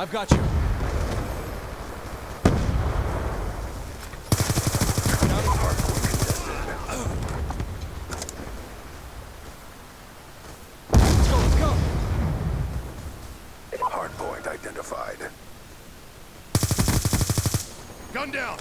I've got you. Let's go. Hardpoint identified. Gun down!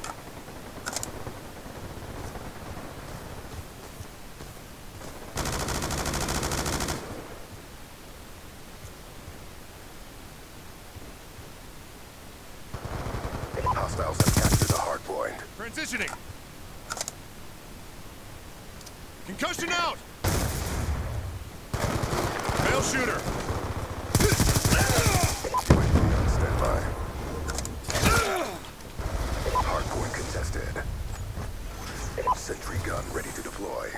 Hostiles have captured the hardpoint. Transitioning! Concussion out! Male shooter! UAV on standby. Hardpoint contested. Sentry gun ready to deploy.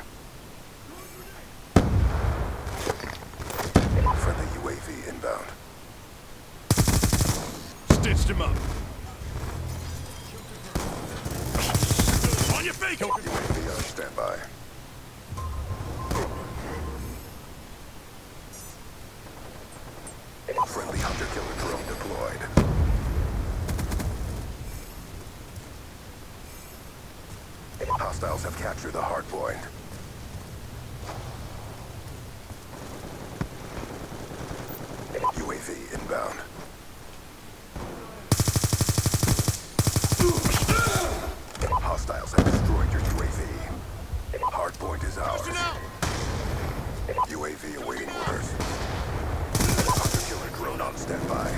Friendly UAV inbound. Stitched him up. On your feet! UAV on standby. Friendly hunter-killer drone deployed. Hostiles have captured the hardpoint. UAV inbound. Hostiles have destroyed your UAV. Hardpoint is ours. UAV awaiting orders. Hunter-killer drone on standby.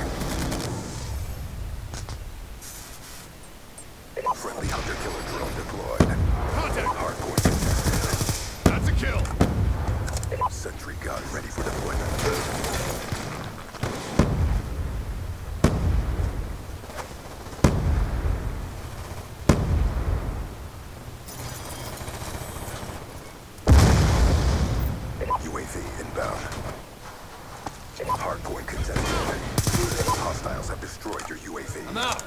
Friendly hunter-killer drone deployed. Contact! Hardpoint contested. That's a kill! Sentry gun ready for deployment. UAV inbound. Hardpoint contested. Hostiles have destroyed your UAV. I'm out.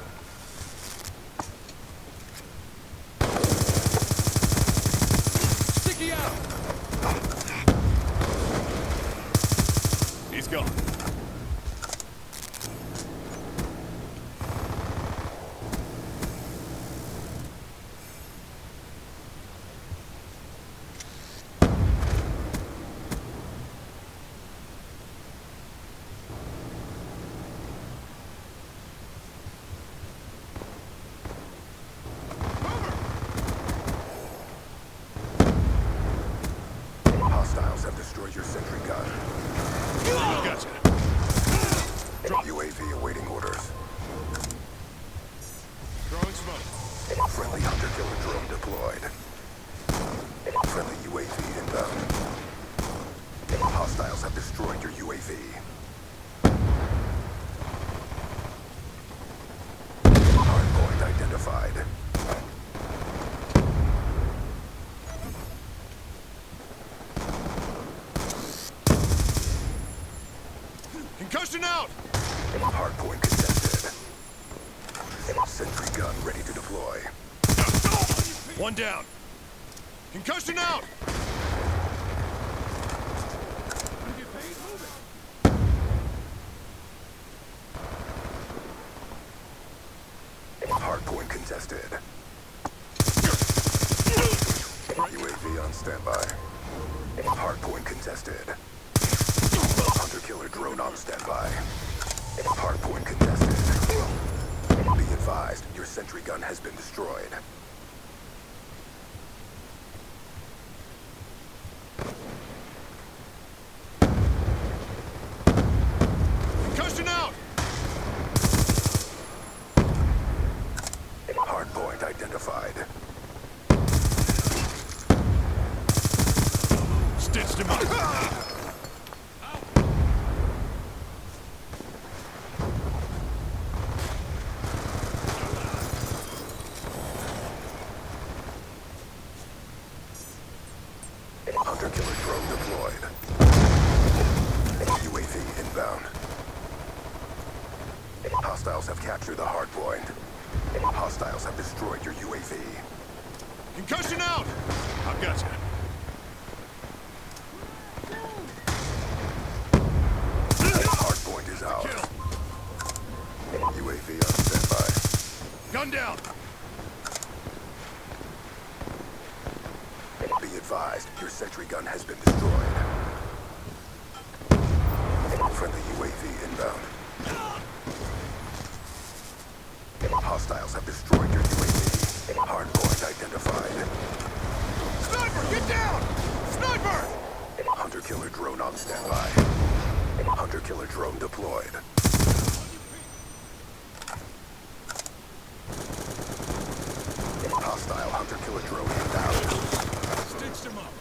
Sticky out. He's gone. Hostiles have destroyed your sentry gun. Gotcha. Drop. UAV awaiting orders. Throwing smoke. Friendly hunter-killer drone deployed. Friendly UAV inbound. Hostiles have destroyed your UAV. Hardpoint identified. Concussion out! Hardpoint contested. Sentry gun ready to deploy. One down. Concussion out! Hardpoint contested. UAV on standby. Hardpoint contested. Hunter-killer drone on standby. Hardpoint contested. Be advised, your sentry gun has been destroyed. Concussion out! Hardpoint identified. Stitched him up. Hunter-killer drone deployed. UAV inbound. Hostiles have captured the hardpoint. Hostiles have destroyed your UAV. Concussion out! I've got you. Hardpoint is ours. UAV on standby. Gun down! Be advised, your sentry gun has been destroyed. Friendly UAV inbound. Hostiles have destroyed your UAV. Hardpoint identified. Sniper, get down! Sniper! Hunter-killer drone on standby. Hunter-killer drone deployed. Hostile hunter-killer drone inbound. Stitched him up.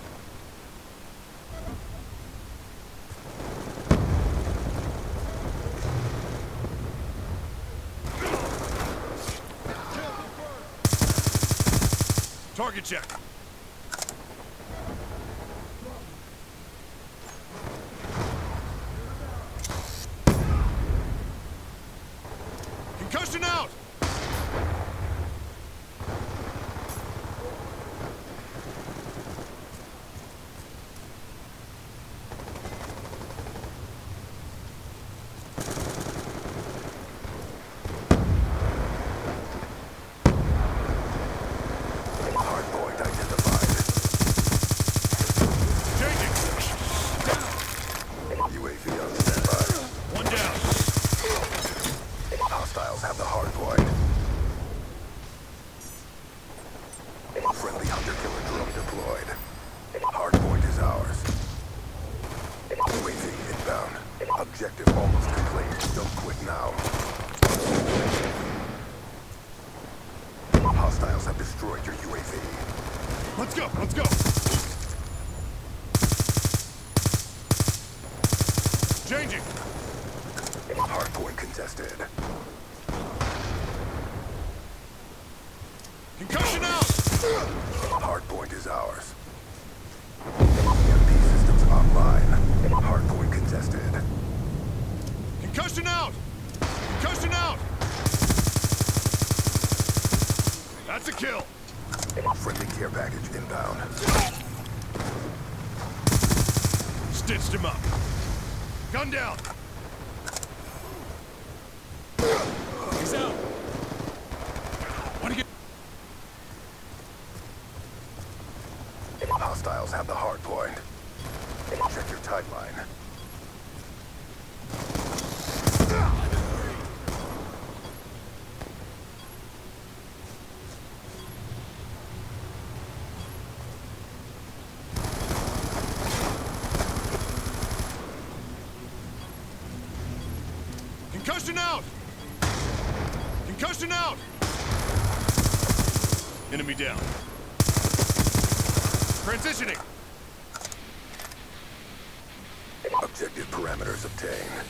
Target check. Concussion out! Hardpoint identified. Changing. UAV on standby. One down. Hostiles have the hardpoint. Friendly hunter-killer drone deployed. Hardpoint is ours. UAV inbound. Objective almost complete. Don't quit now. Hostiles have destroyed your UAV. Let's go, let's go. Changing. Hardpoint contested. Concussion out! Hardpoint is ours. EMP systems online. Hardpoint contested. Concussion out! Concussion out! That's a kill. Friendly care package inbound. Stitched him up. Gun down. He's out. Want to get... Hostiles have the hardpoint. Check your timeline. Concussion out! Concussion out! Enemy down. Transitioning. Objective parameters obtained.